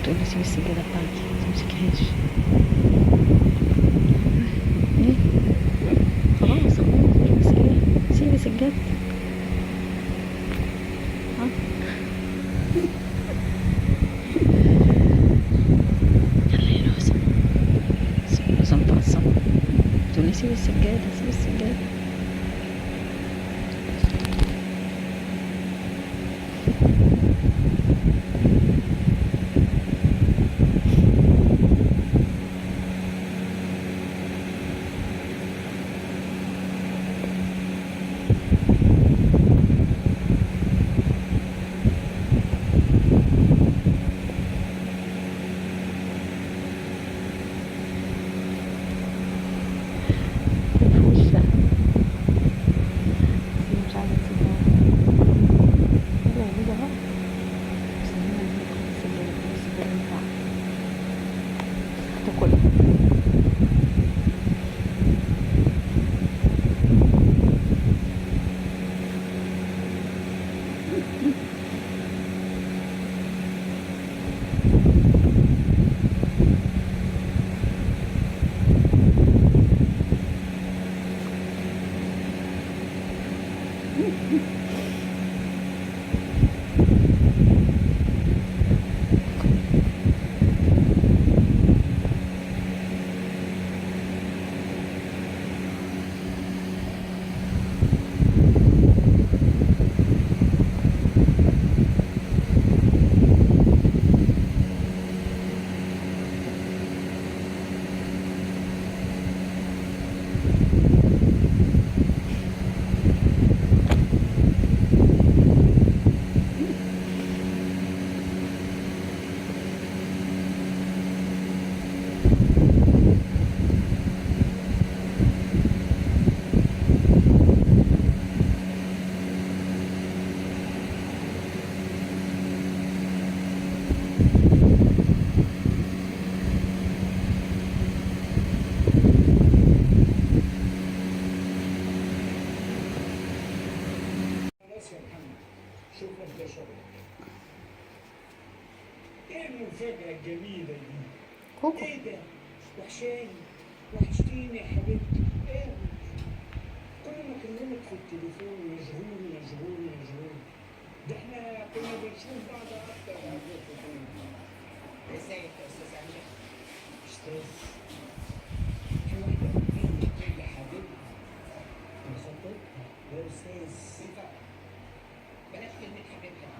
تقول لي سيبي السجادة بتاعتي متمسكيهاش. ايه خلاص مش ماسكاها، سيبي سجادتي. ها يلا يا روزة، روزة متعصبة تقول لي سيبي السجادة سيبي السجادة. في وشها بس هي مش عايزة تسيبها. يلا يا روزة اهو، بس هنا ناكل السجادة، كل السجادة بتاعتي هتاكلها. خلاص يا محمد، شوف انت شغلك. ايه المفاجأة الجميلة دي؟ كوكو ايه ده؟ وحشاني، وحشتيني يا حبيبتي. ايه؟ كل ما اكلمك في التليفون مشغول مشغول مشغول. ده احنا كنا بنشوف بعض اكتر قبل التليفون. ازيك يا استاذ امجد؟ استاذ، في واحدة بتقول لي حبيبتي وخطيبها يا استاذ. بلاش كلمة حبيبها.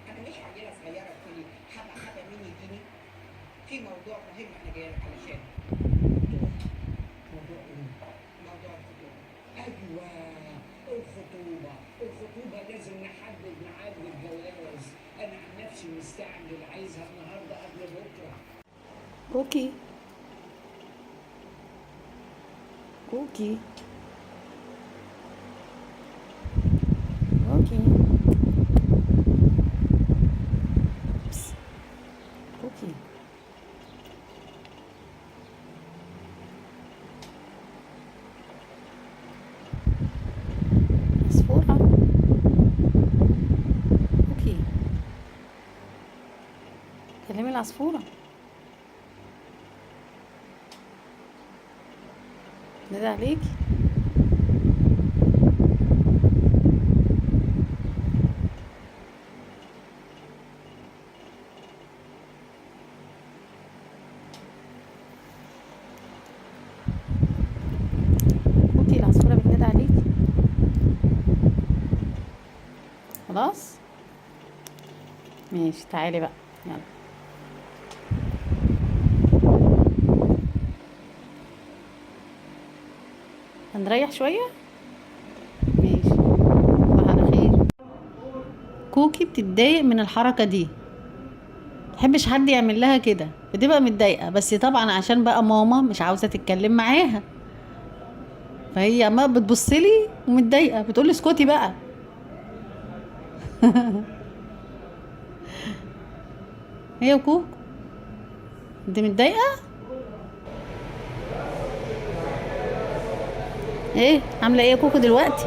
أنا مش عيلة صغيرة تقولي حبة مني اديني. في موضوع مهم أنا جاية لك علشانه. موضوع ايه؟ موضوع الخطوبة. ايوه، الخطوبة لازم نحدد ميعاد للجواز. انا عن نفسي مستعجل، عايزها النهارده قبل بكره. كوكي كوكي كوكي بس. كوكي عصفورة. كوكي كلمي العصفورة، نادي عليكي. كوكي العصفورة بتنادي عليكي. خلاص ماشي، تعالي بقى يلا. هنريح شوية. ماشي صباح على خير. كوكي بتتضايق من الحركة دي، متحبش حد يعمل لها كده، بتبقى متضايقة، بس طبعا عشان بقى ماما مش عاوزة تتكلم معاها، فهي ما بتبصلي ومتضايقة، بتقولي اسكتي بقى. هي وكوكو، انت متضايقة؟ ايه عاملة ايه يا كوكو دلوقتي؟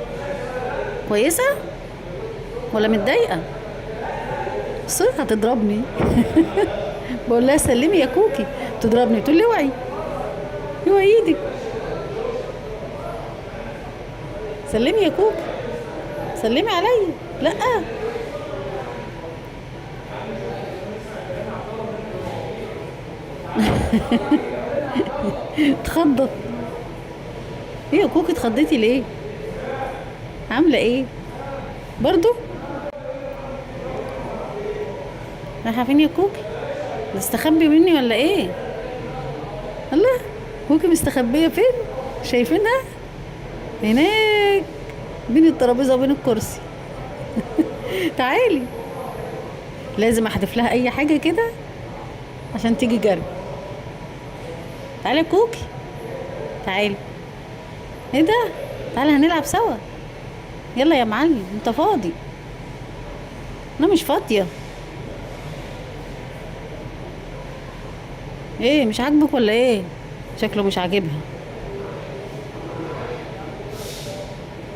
كويسة ولا متضايقة؟ الصورة هتضربني. بقول لها سلمي يا كوكي، تضربني تقول لي اوعي، اوعي ايدك، سلمي يا كوكي، سلمي عليا. لا اتخضت. ايه يا كوكي اتخضيتي ليه؟ عامله ايه برضو؟ رايحه فين يا كوكي؟ مستخبي مني ولا ايه؟ الله، كوكي مستخبيه فين؟ شايفينها هناك بين الترابيزه وبين الكرسي. تعالي، لازم احدف لها اي حاجه كده عشان تيجي جري. تعالي يا كوكي، تعالي. ايه ده؟ تعالي هنلعب سوا. يلا يا معلم، انت فاضي؟ انا مش فاضيه. ايه مش عاجبك ولا ايه؟ شكله مش عاجبها.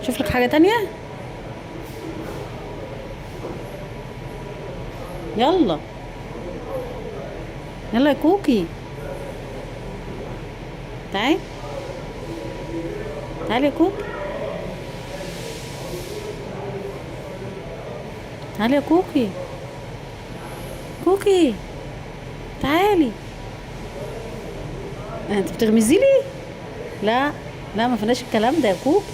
شوف لك حاجه تانية. يلا يلا يا كوكي، تعالي، تعالي يا كوكي، تعالي يا كوكي، كوكي تعالي. انت بتغمزي لي؟ لا لا، ما فيناش الكلام ده يا كوكي.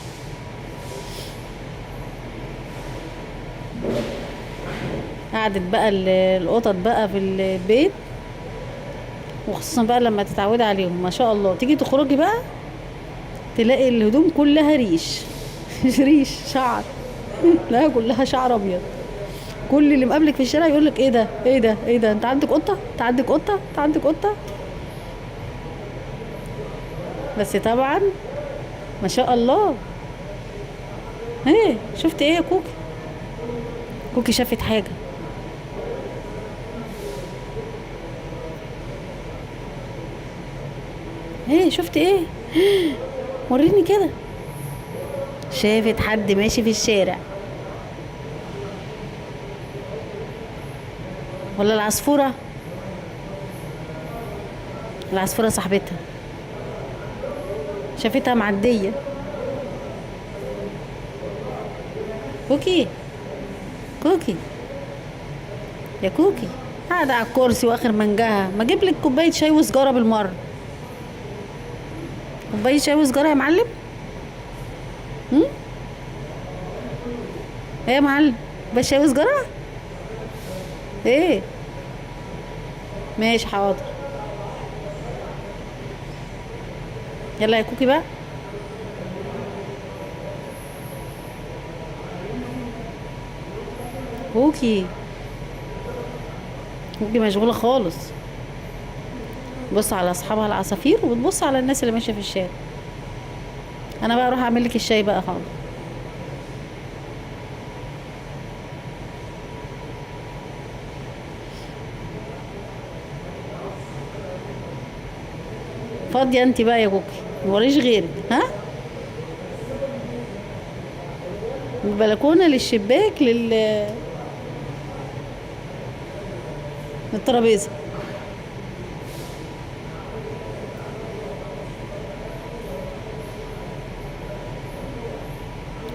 قعدت بقى القطط بقى في البيت، وخصوصا بقى لما تتعودي عليهم ما شاء الله، تيجي تخرجي بقى تلاقي الهدوم كلها ريش. ريش شعر. لا كلها شعر ابيض. كل اللي مقابلك في الشارع يقول لك ايه ده، ايه ده، ايه ده، انت عندك قطه، انت عندك قطه، انت عندك قطه. بس طبعا ما شاء الله. ايه شفت ايه يا كوكي؟ كوكي شافت حاجه. ايه شفت ايه؟ وريني كده. شافت حد ماشي في الشارع. ولا العصفوره؟ العصفوره صاحبتها شافتها معديه. كوكي، كوكي يا كوكي، قاعده على الكرسي واخر منجها، ما اجيب لك كوبايه شاي وسجاره بالمره؟ كوبايه شاي وسجاره يا معلم. هم؟ ايه يا معلم، كوبايه شاي وسجاره؟ ايه ماشي حاضر. يلا يا كوكي بقى. كوكي، كوكي مشغوله خالص، بص على اصحابها العصافير وبتبص على الناس اللي ماشيه في الشارع. انا بقى اروح اعمل لك الشاي بقى حاضر. فاضيه انت بقى يا كوكي؟ موريش غيرك ها؟ من البلكونه للشباك للترابيزه.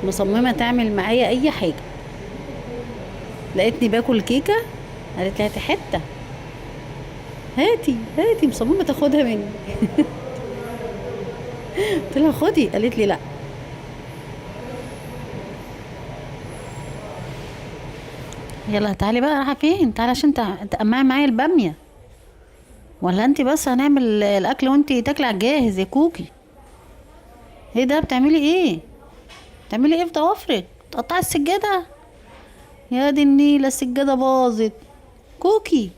مصممه تعمل معايا اي حاجه. لقيتني باكل كيكه، قالت لي هاتي حته، هاتي هاتي، مصممه تاخدها مني. قلت لها خدي، قالت لي لا. يلا تعالي بقى، رايحه فين؟ تعالي عشان تقمعي معايا الباميه. ولا انت بس هنعمل الاكل وانت تاكلي على الجاهز يا كوكي؟ ايه ده بتعملي ايه؟ بتعملي ايه في ضوافرك؟ تقطعي السجاده؟ يا دي النيله، السجاده باظت. كوكي،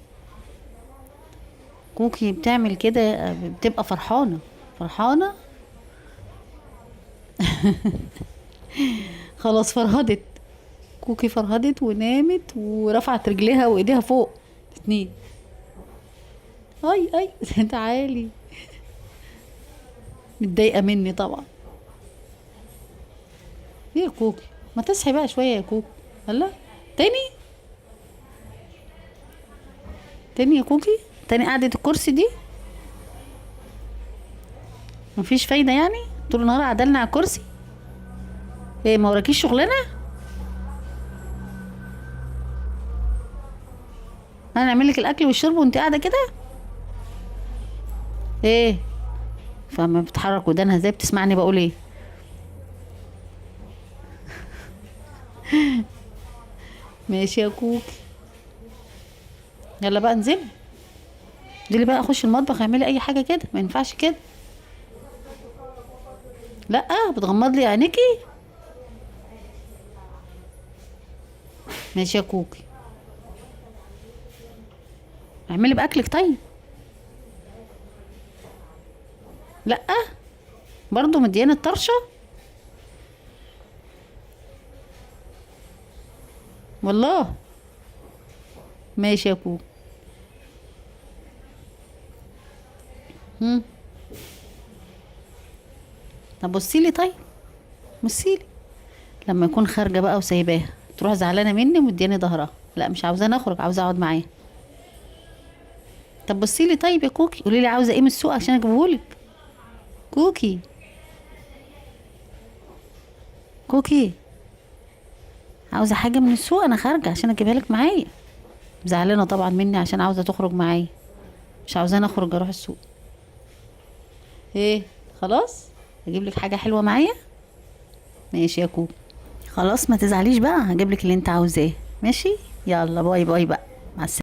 كوكي بتعمل كده بتبقى فرحانه، فرحانه. خلاص فرهدت. كوكي فرهدت ونامت ورفعت رجليها وايديها فوق اتنين. اي اي. تعالي. متضايقه مني طبعا. ايه يا كوكي، ما تصحي بقى شويه يا كوكي. الله، تاني تاني يا كوكي. تاني قعدة الكرسي دي مفيش فايدة يعني؟ طول النهار قعدلنا على الكرسي؟ ايه ما وراكيش شغلانة؟ انا اعمل لك الاكل والشرب وانت قاعدة كده؟ ايه؟ فما بتحرك ودانها ازاي بتسمعني بقول ايه؟ ماشي يا كوكي، يلا بقى انزلي. انزلي بقى اخش المطبخ اعملي اي حاجة كده، ما ينفعش كده. لا بتغمض لي عينيكي. ماشي يا كوكي، اعملي باكلك طيب. لا برضو مديانة الطرشة. والله ماشي يا كوكي. هم. طب بصيلي طيب، بصيلي. لما يكون خارجة بقى وسايباها تروح زعلانة مني ومدياني ظهرها. لا مش عاوزة اخرج، عاوزة اقعد معاها. طب بصيلي طيب يا كوكي، قولي لي عاوزة ايه من السوق عشان اجيبهولك. كوكي، كوكي، عاوزة حاجة من السوق، انا خارجة عشان اجيبها لك معايا. زعلانة طبعا مني عشان عاوزة تخرج معايا، مش عاوزاني اخرج اروح السوق. ايه خلاص اجيب لك حاجة حلوة معايا. ماشي يا كوكي، خلاص ما تزعليش بقى، هجيب لك اللي انت عاوزاه. ماشي، يلا باي باي بقى، مع السلامة.